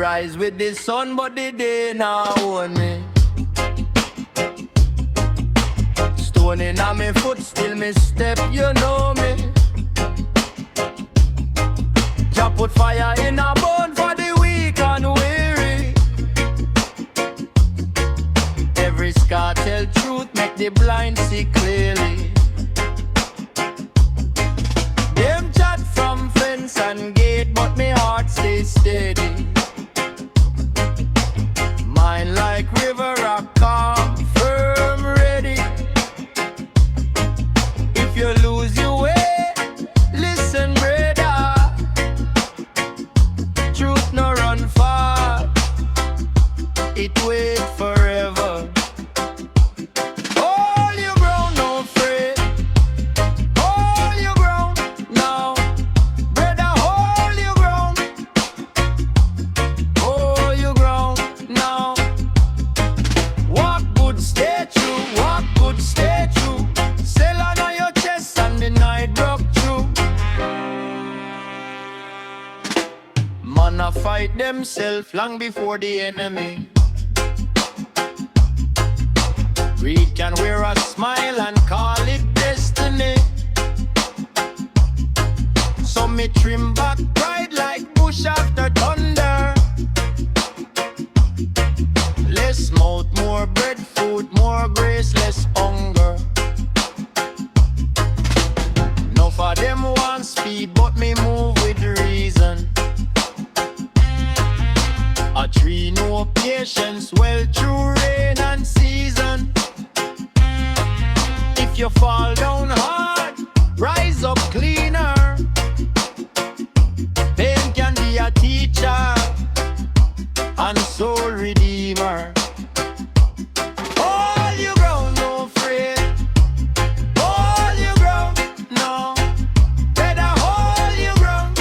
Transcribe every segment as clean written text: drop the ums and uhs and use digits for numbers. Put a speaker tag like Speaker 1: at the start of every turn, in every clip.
Speaker 1: rise with the sun, but the day now own me. Stone in on me foot, still me step, you know me. Jah put fire in a bone for the weak and weary. Every scar tell truth, make the blind see clearly. Them chat from fence and gate, but me heart stay steady. Mine like river, rock calm, firm, ready. If you lose your way, listen, brother. Truth no run far, it wait forever. Hold your ground, no afraid. Hold your ground now, brother. Hold your ground. Hold your ground now. Walk good, stay true. Walk good, stay true. Sail on your chest and the night broke through. Man a fight themselves long before the enemy. Greed can wear a smile and call it destiny. So me trim back pride like bush after thunder. Less mouth, more bread, food, more grace, less hunger. Enough of them want speed, but me move with reason. A tree no patience, well through rain and season. If you fall down hard, rise up cleaner. Pain can be a teacher and soul redeemer. Hold your ground, no afraid. Hold your ground, no. Better hold your ground.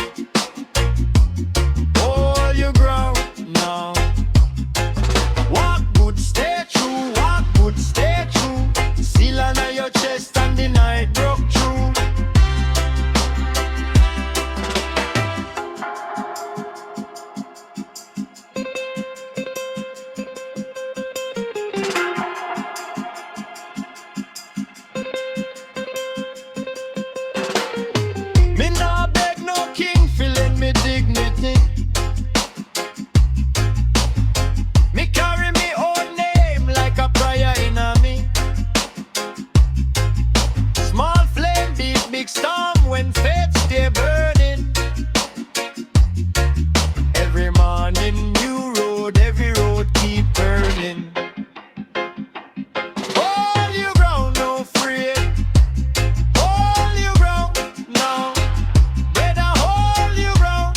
Speaker 1: Hold your ground now. Walk good, stay true. Walk good, stay true. Seal under your chest and the night broke through. Me nah beg no king fi lend me dignity. Me carry me own name like a prayer in a me. Small flame beat big storm when faith stay burning. Every morning new road, every road keep burning. Hold your ground, no afraid. Hold your ground now. Better hold your ground.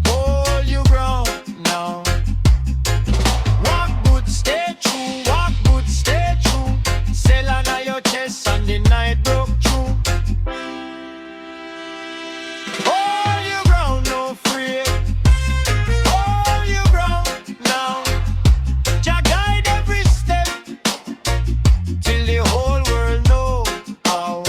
Speaker 1: Hold your ground now. Walk good, stay true. Walk good, stay true. Sail on your chest and the night broke through. Hold your ground, no afraid. Hold your ground now. Jah guide every step till the whole world know how.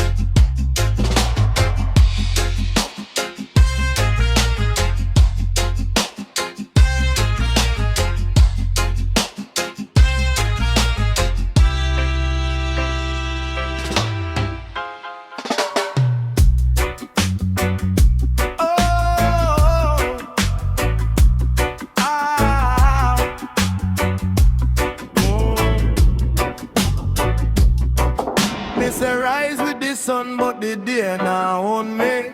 Speaker 1: Me say rise with the sun, but the day now own me.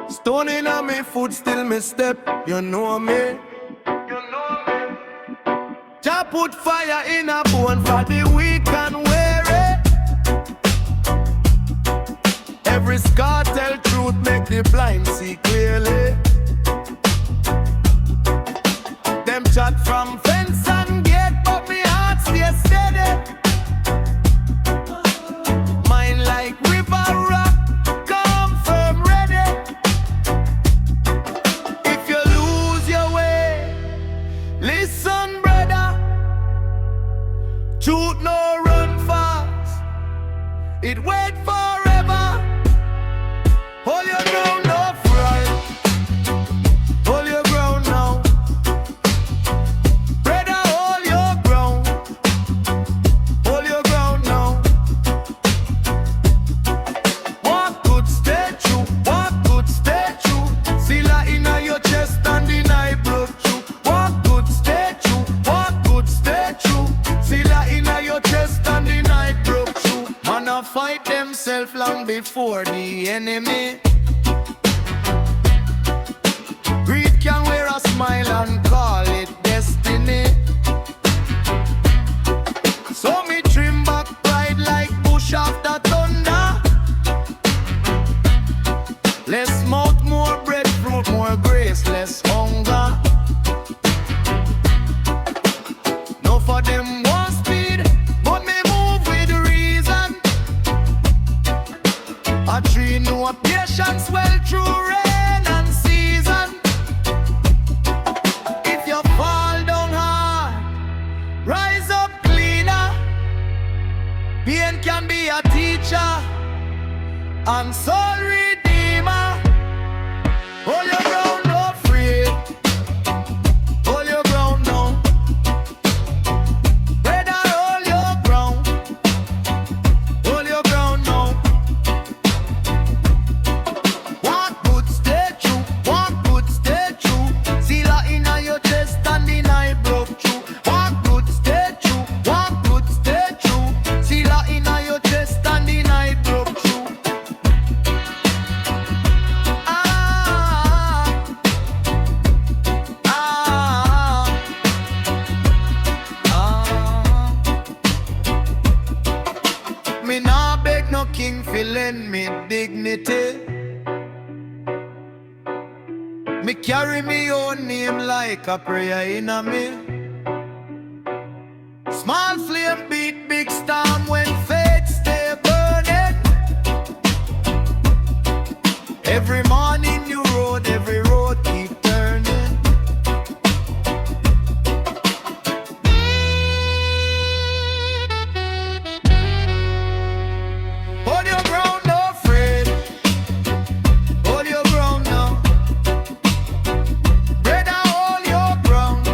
Speaker 1: Stone in on me foot, still me step, you know me. Jah put fire in a bone for the weak and weary. Every scar tell truth, make the blind see clearly. Them chat from fence and gate, but me heart stay steady. Mine like river rock, calm, firm, ready. If you lose your way, listen, brother. Truth no run fast, it wait forever. Hold your ground, no fright. before the enemy. Greed can wear a smile and call it destiny. So me trim back pride like bush after thunder. Less mouth, more breadfruit, more grace, less hunger. No for them want speed, but me move with reason. A tree know patience well through rain and season. If you fall down hard, rise up cleaner. Pain can be a teacher and soul redeemer. Hold your ground, no afraid. Hold your ground now. Brother, hold your ground. Hold your ground now. Walk good, stay true. Walk good, stay true. Seal her inna your chest and the night broke through. Walk good, stay true. Walk good, stay true. Seal her inna your chest and the night broke through. Me nah beg no king fi lend me dignity. Me carry me own name like a prayer in a me. Small flame beat big storm when faith stay burning. Every morning you road, every road keep turning. Hold your ground, no afraid. Hold your ground now. Brother, hold your ground.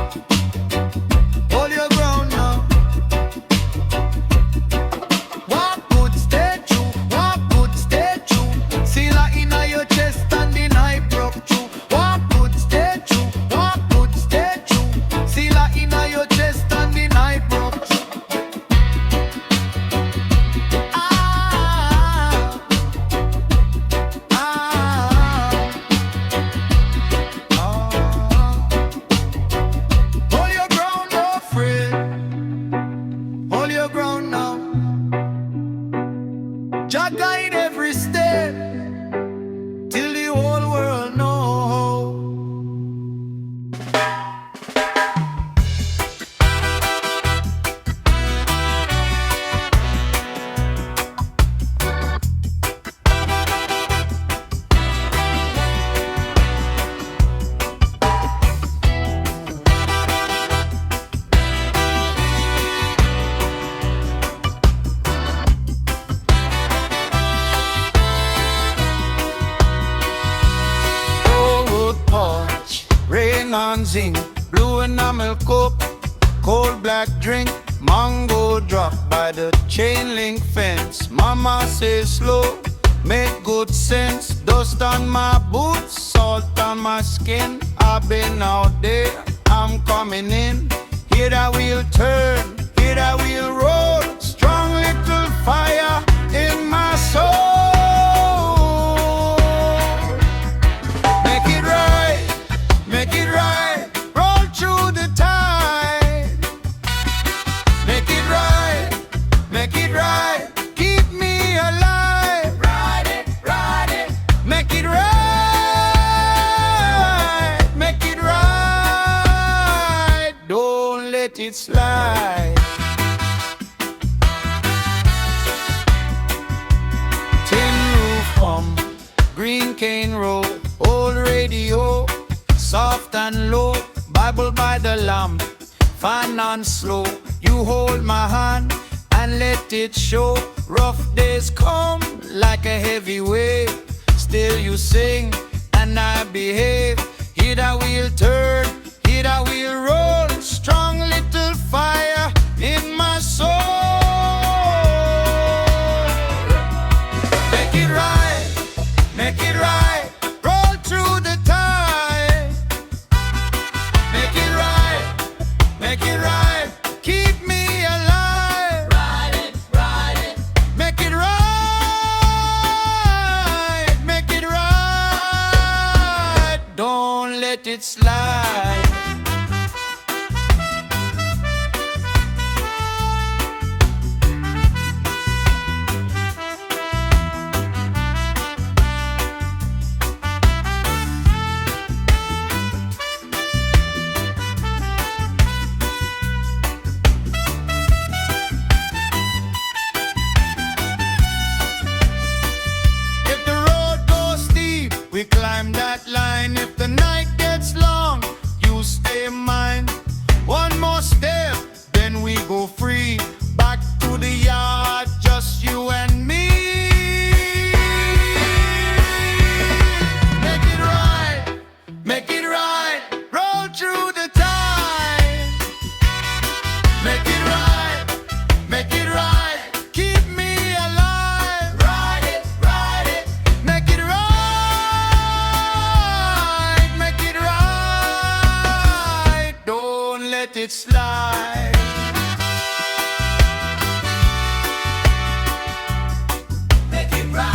Speaker 1: Hold your ground now. Walk good, stay true. Walk good, stay true. Seal her inna your chest and the night broke through. Walk good, stay true. Walk good, stay true. Seal her inna your chest and the night broke through. Hold your ground, no afraid. Hold your ground now. Jah guide every step till the whole world know. Old porch, rain and zing, blue enamel cup, cold black drink, mango drop by the chain link fence. Mama says slow, make good sense. Dust on my boots, salt on my skin. I've been out there, I'm coming in. Hear that wheel turn, hear that wheel roll. Strong little fire in my soul. Make it right, make it right. Roll through the tide. Make it right, make it right. Keep me alive. Ride it, ride it. Make it right, make it right. Don't let it slide. Tin roof hum, green cane road, old radio, soft and low. Bible by the lamp, fan on slow. You hold my hand and let it show. Rough days come like a heavy wave. Still you sing and I behave. Hear that wheel turn, hear that wheel roll. Strong little fire in my soul. Make it right, make it right. Roll through the tide. Make it right, make it right. Keep me alive. Ride it, ride it. Make it right. it slide. We climb that line. If the night gets long, you stay mine. One more step, then we go free. Back to the yard, just you and me. Make it right, make it right. Roll through the time. Make it right, make it right. Keep me alive. Ride it, make it right. Let it slide. Make it right.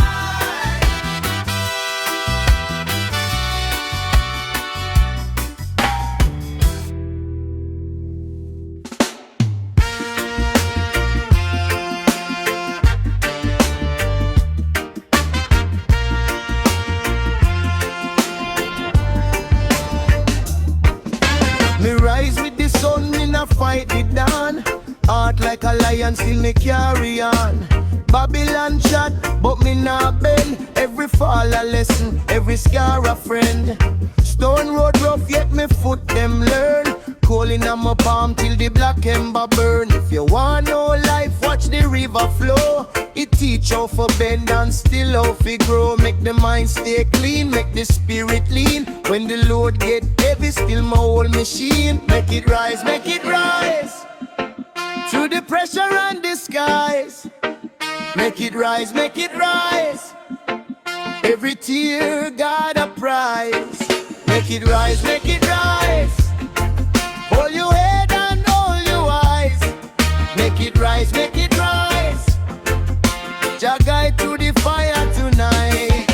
Speaker 1: Me rise with the sun, me not fight it down. Heart like a lion, still me carry on. Babylon chat, but me not bend. Every fall a lesson, every scar a friend. Stone road rough, yet me foot them learn. Calling on my palm till the black ember burn. If you want no life, watch the river flow. It teach how for bend and still how fi grow. Make the mind stay clean, make the spirit lean. When the load get heavy, still my whole machine. Make it rise, make it rise. Through the pressure and the skies. Make it rise, make it rise. Every tear got a prize. Make it rise, make it rise. Hold your head and hold your eyes. Make it rise, make it rise. Jah guide through the fire tonight.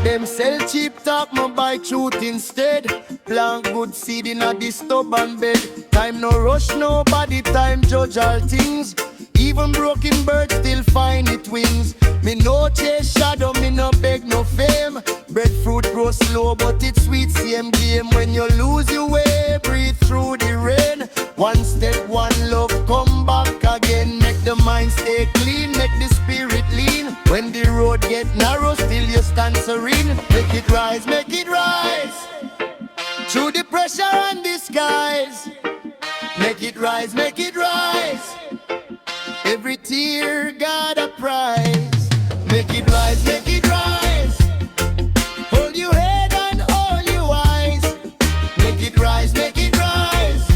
Speaker 1: Them sell cheap talk, me buy truth instead. Plant good seed in a the stubborn bed. Time no rush nobody, time judge all things. Even broken birds still find it wings. Me no chase shadow, me no beg no fame. Breadfruit grow slow but it's sweet, same game. When you lose your way, breathe through the rain. One step, one love, come back again. Make the mind stay clean, make the spirit lean. When the road get narrow, still you stand serene. Make it rise, make it rise. Through the pressure and the skies. Make it rise, make it rise. Every tear got a prize. Make it rise, make it rise. Hold your head and hold your eyes. Make it rise, make it rise.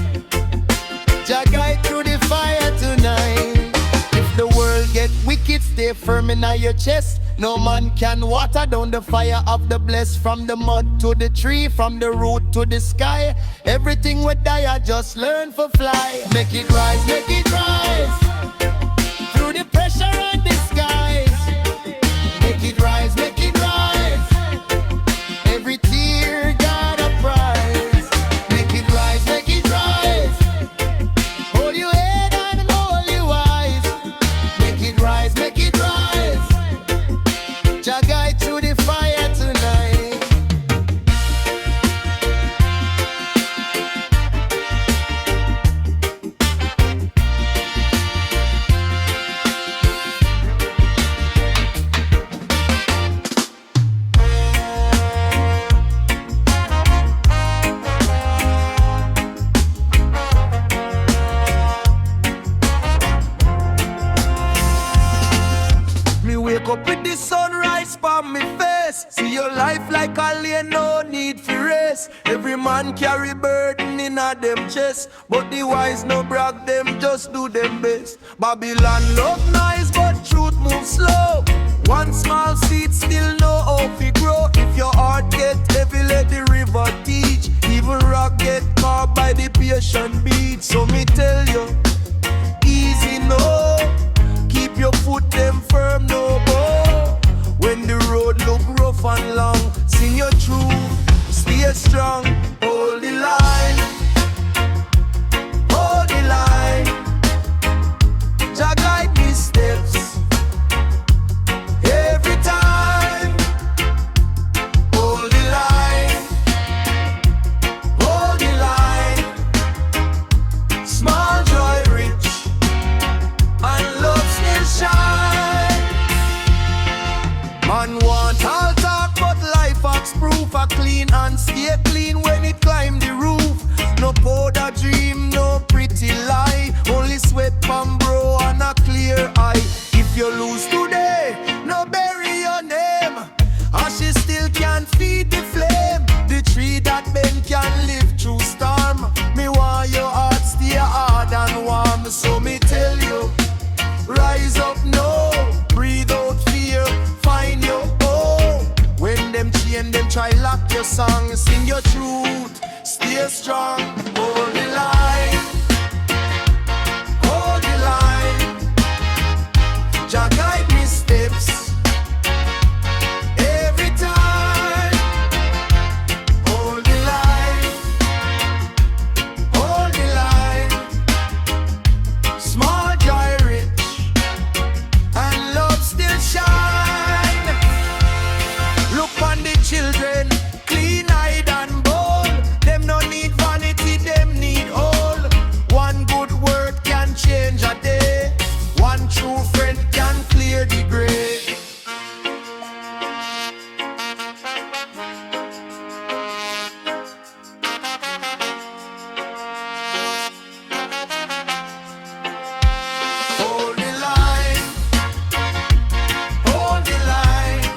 Speaker 1: Jah guide through the fire tonight. If the world get wicked, stay firm in your chest. No man can water down the fire of the blessed. From the mud to the tree, from the root to the sky. Everything we die, I just learn for fly. Make it rise, make it rise. Through the pressure and the skies. Make it rise, make it rise. Every tear got a prize. Make it rise, make it rise. Hold your head and hold your eyes. Make it rise, make it rise. Jah guide through the fire tonight. Me wake up with the sunrise on me face. See your life like a lane, no need for race. Every man carry burden in a them chest, but the wise no brag, them just do them best. Babylon love nice, but truth move slow. One small seed still know how to grow. If your heart get heavy, let the river teach. Even rock get caught by the patient beat. So me tell you, easy no. Keep your foot them firm, no bow. When the road look rough and long, sing your truth, stay strong. Hold the line, hold the line. Jah guide me steps every time. Hold the line, hold the line. Small joy rich, and love still shine. Man want all talk, but life acts proof. A clean and stay clean when it climb the roof. No powder dream, no pretty lie. Only sweat from bro and a clear eye. If you lose today, no bury your name. Ashes still can feed the flame. The tree that bend can live through storm. Me want your heart stay hard and warm. So me tell you, rise up now, breathe out fear, find your home. When them chain them try lock your song, sing your truth, stay strong. Hold the line, hold the line. Jah guide me steps every time. Hold the line, hold the line. Small joy rich, and love still shine. Look on the children, clean-eyed and bold. Them no need vanity, them need all. One good word can change a day. One true friend can clear the grave. Hold the line, hold the line.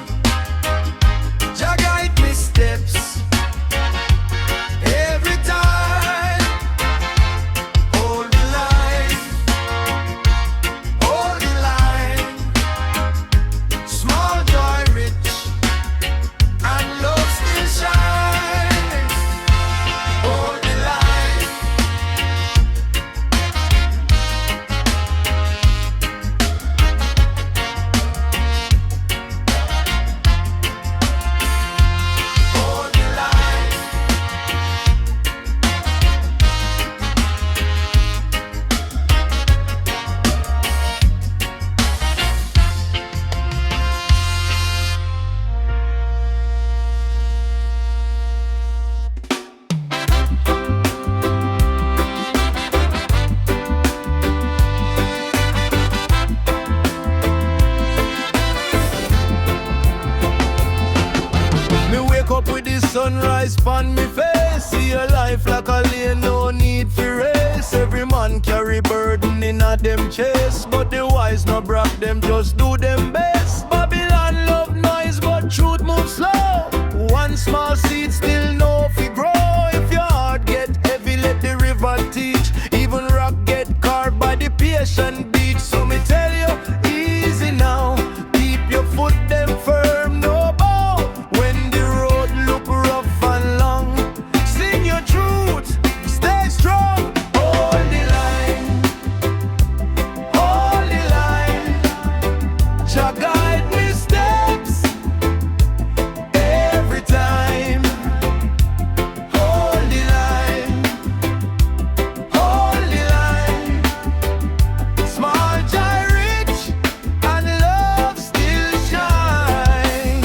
Speaker 1: Jah guide me steps every time. Hold the line, hold the line. Small joy rich, and love still shine. Hold the line. Hold the line. Me wake up with the sunrise on me face. See your life like a lane, no need for race. Every man carry burden in a them chase, but the wise no brag, them just do them best. Babylon love noise, but truth moves slow. One small seed still know if it grow. If your heart get heavy, let the river teach. Even rock get carved by the patient beach. So me tell you, easy now. Keep your foot them firm, no bow. When the road look rough and long, sing your truth, stay strong. Hold the line, hold the line. Jah guide me steps every time. Hold the line, hold the line. Small joy rich, and love still shine.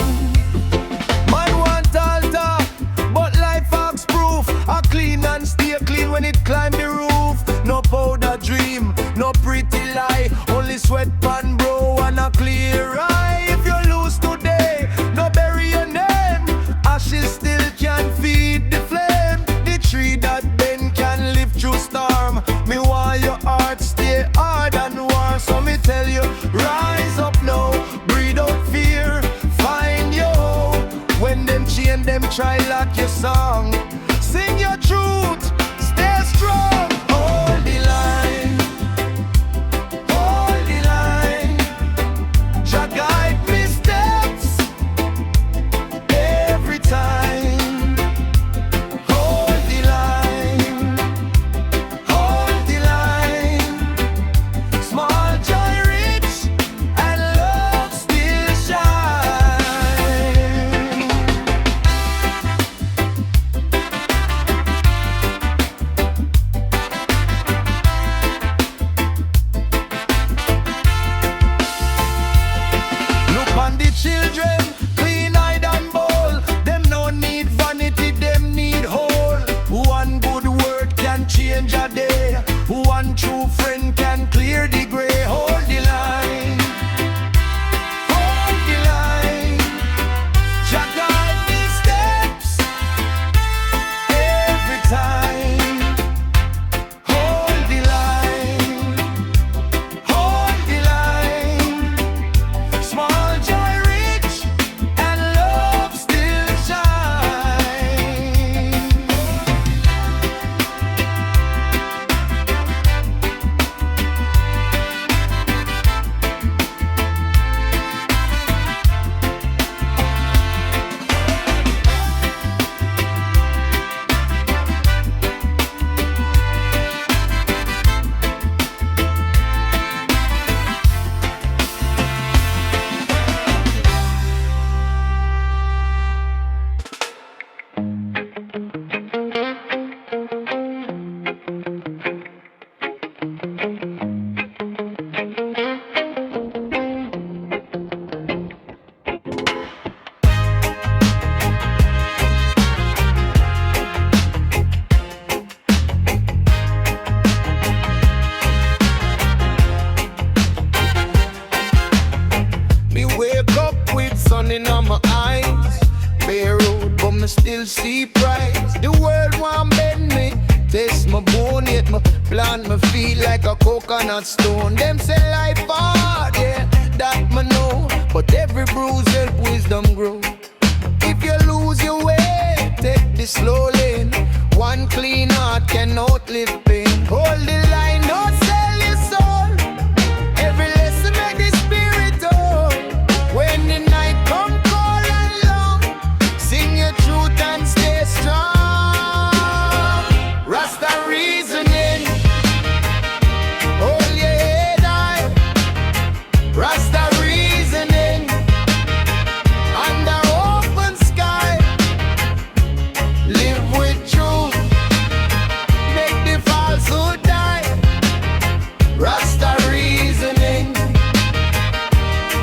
Speaker 1: Man want altar, but life acts proof. A clean and stay clean when it climb the roof. No powder dream, no pretty lie. Only sweat pan bro and a clear eye. If you lose today, no bury your name. Ashes still can feed the flame. The tree that bend can live through storm. Me want your heart stay hard and warm. So me tell you, rise up now, breathe out fear, find your hope. When them chain them try lock your song, sing your truth, stay strong. Hold the line, hold the line. Jah guide me steps every time. Hold the true friend can clear the gray. Hold the line, hold the line. Jah guide these steps every time. Hold the line, hold the line. Small joy rich and love still shine. Me wake up with sun in on my eyes. Bare road, but me still see price. The world want bend me, test my bone, yet my plant me feel like a coconut stone. Them say life hard, yeah, that me know. But every bruise help wisdom grow. If you lose your way, take the slow lane. One clean heart can outlive pain. Hold the line, don't sell your soul. Every lesson make the spirit whole. When the night come cold and long, sing your truth and stay strong. Rasta reasoning, hold your head high. Rasta reasoning, under open sky. Live with truth, make the falsehood die. Rasta reasoning,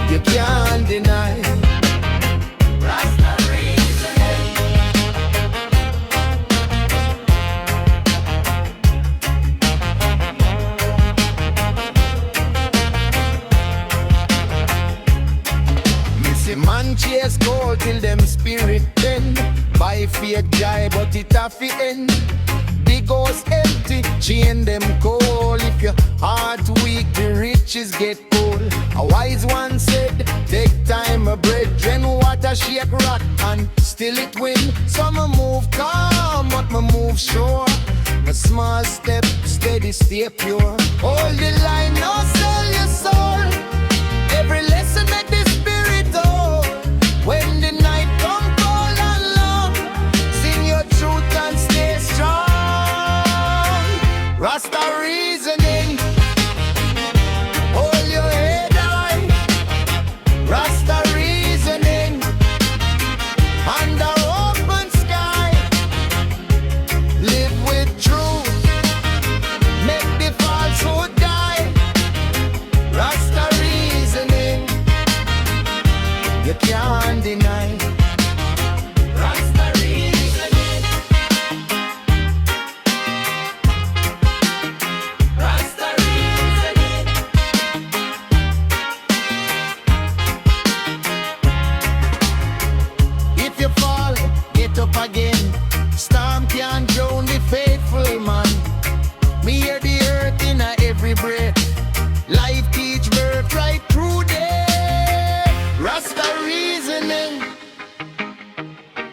Speaker 1: you can't deny. Rasta reasoning. Me see man chase gold till them spirit bend. Buy fake joy, but it a fi end. The ghost empty, chain them cold. If your heart weak, the riches get cold. A wise one said, take time, a brethren, water shake rock and still it win. So me move calm, but me move sure. A small step, steady, stay pure. Hold the line, no sell your soul. Every lesson make the spirit hold. When the night come cold and long, sing your truth and stay strong. Rasta reasoning, hold your head high. Rasta reasoning, under open sky. Live with truth, make the falsehood die. Rasta reasoning, you can't deny. Rasta reasoning, Rasta reasoning. If you fall, get up again. Storm can't drown the faithful man. Me hear the earth in a every breath. Life teach birth right through there. Rasta reasoning,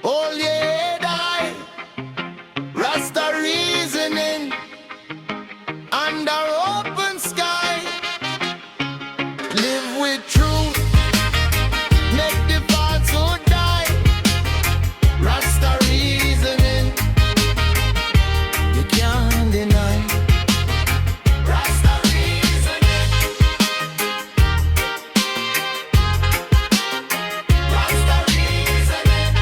Speaker 1: hold your head high. Rasta reasoning, under open sky. Live with truth, make the falsehood die. Rasta reasoning, you can't deny. Rasta reasoning, Rasta reasoning.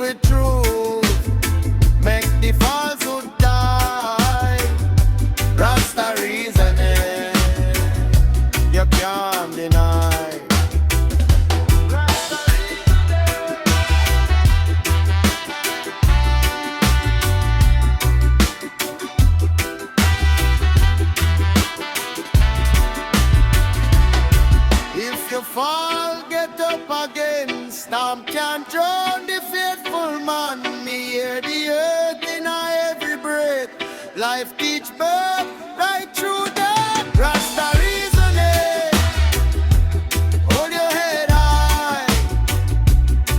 Speaker 1: with truth, make the falsehood die. Rasta reasoning, you can't deny. If you fall, get up again. Storm can't drown the faithful man. Me hear the earth in every breath. Life teach birth right through that. Rasta reasoning, hold your head high.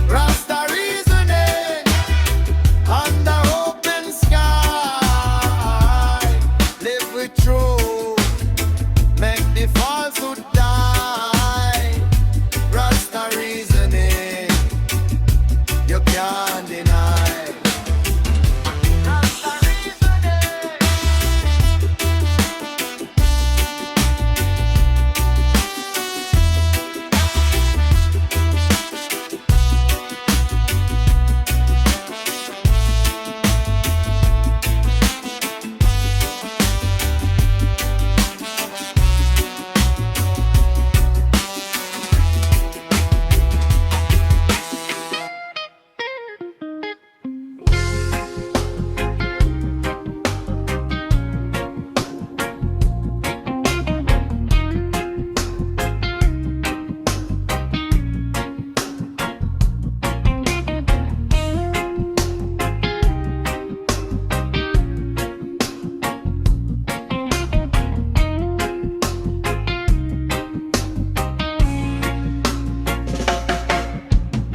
Speaker 1: Rasta reasoning, under open sky. Live with truth, make the falsehood die. Rasta reasoning, you can't deny. Rasta reasoning.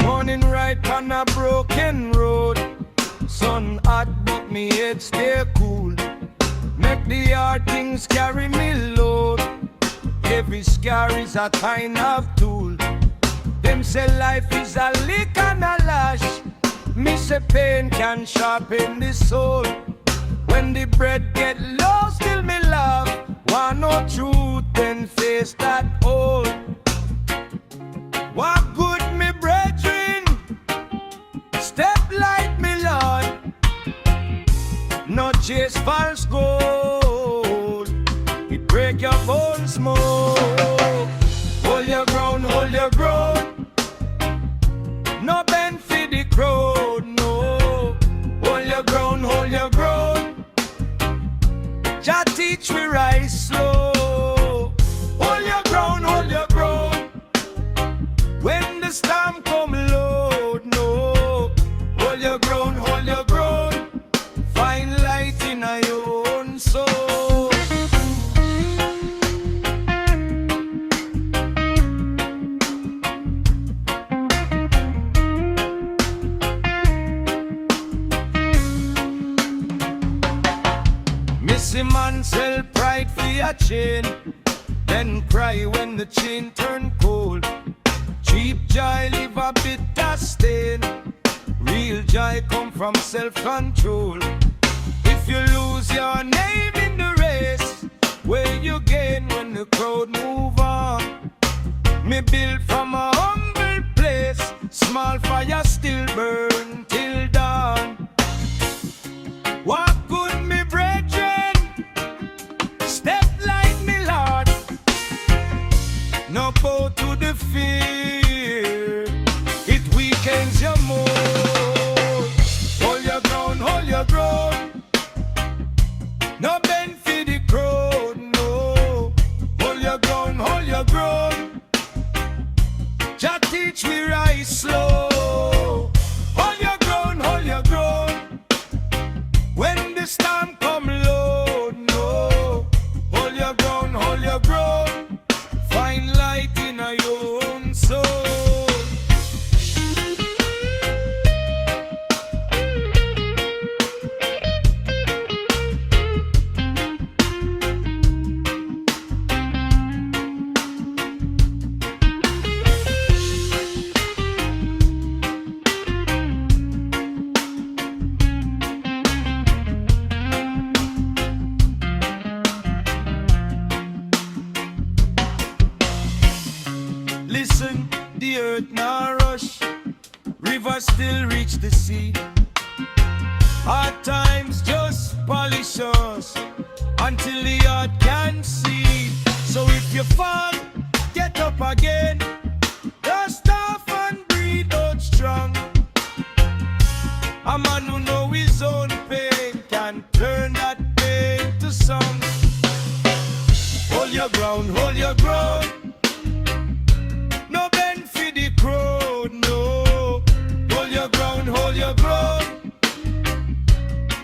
Speaker 1: Morning right on a broken road. Sun hot but me head stay cool. Make the hard things carry me load. Every scar is a kind of tool. Them say life is a lick and a lash. Me say pain can sharpen the soul. When the bread get low, still me laugh. Want no truth, then face that hole. What good me brethren? Step like me Lord. No chase false gold. It break your bones more. Hold your ground, hold your ground. No bend for the crowd, no. Hold your ground, hold your ground. Jah teach we rise slow. Hold your ground, hold your ground. When the storm come load, no. Hold your ground, hold your ground. Find light in your own soul. Missy man sell pride for a chain, then cry when the chain turn cold. Cheap joy leave a bitter stain. Real joy come from self-control. If you lose your name in the race, where you gain when the crowd move on. Me build from a humble place. Small fire still burn till dawn. What good me brethren? Step like me Lord. No bow to the fear. It weakens your mood. Hold your ground, hold your ground. No bend for the crowd, no. Hold your ground, hold your ground. Jah teach we rise slow. Hold your ground, hold your ground. When the storm come load, no. Hold your ground, hold your ground. Find light in your own soul. Listen, the earth now rush. River still reach reach the sea. Hard times just polish us until the heart can see. So if you fall, get up again. Dust off and breathe out strong. A man who know his own pain can turn that pain to song. Hold your ground, hold your ground. No bend for the crowd, no. Hold your ground, hold your ground.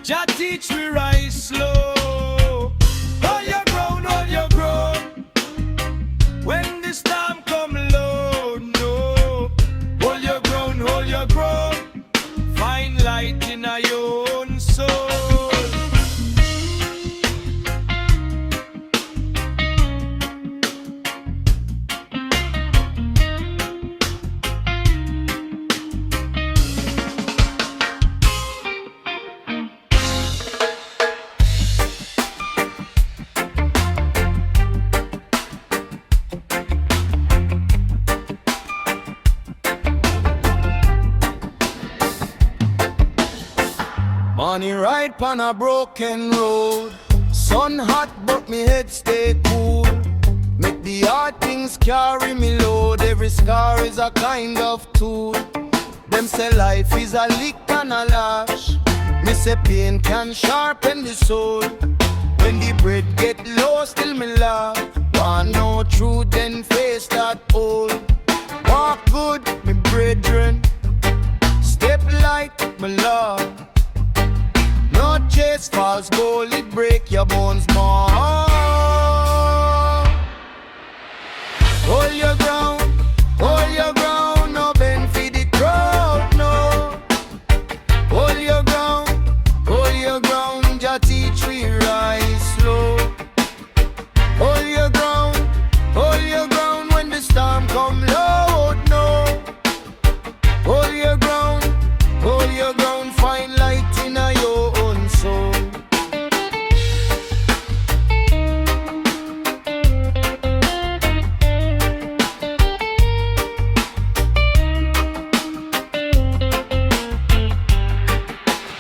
Speaker 1: Jah teach we rise slow. Hold your ground, hold your ground. When the storm come low, no. Hold your ground, find light in your own soul. Money ride pon a broken road. Sun hot but me head stay cool. Make the hard things carry me load. Every scar is a kind of tool. Them say life is a lick and a lash. Me say pain can sharpen the soul. When the bread get low still me laugh. Want no truth then face that hole. Walk good me brethren. Step light my love. No chase false goal, it break your bones more. Hold your ground, no bend for the crowd, no. Hold your ground, Jah teach we rise slow. Hold your ground when the storm come loud, no. Hold your ground, find light in your own soul.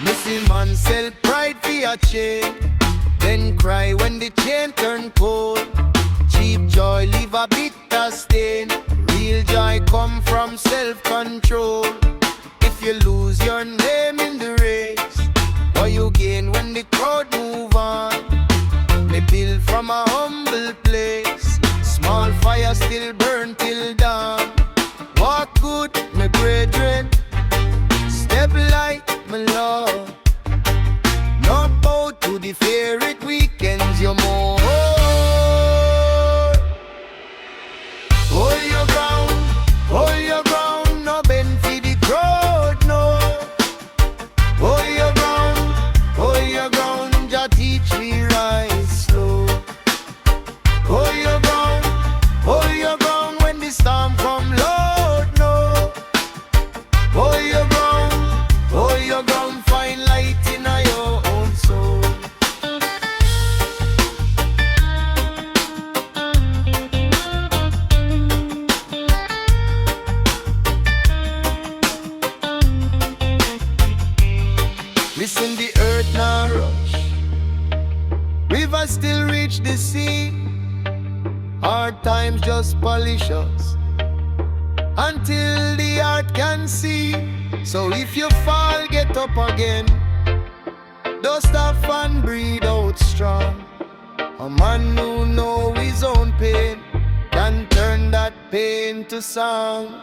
Speaker 1: Missing man sell pride for a chain, then cry when the chain turn cold. Cheap joy leave a bitter stain. Real joy come from self-control. If you lose your name in the race, or you gain when the crowd move on. Me build from a humble place. Small fire still burn till dawn. Walk good, my brethren. Step light, my love. Not bow to the favorite weekends, you're more. Hold your ground, no bend for the crowd, no. Hold your ground, Jah teach me rise slow. Hold your ground when the storm come loud, no. Hold your ground, find light in your own soul. Listen, the earth now rush. Rivers still reach the sea. Hard times just polish us until the heart can see. So if you fall, get up again. Dust off and breathe out strong. A man who know his own pain can turn that pain to song.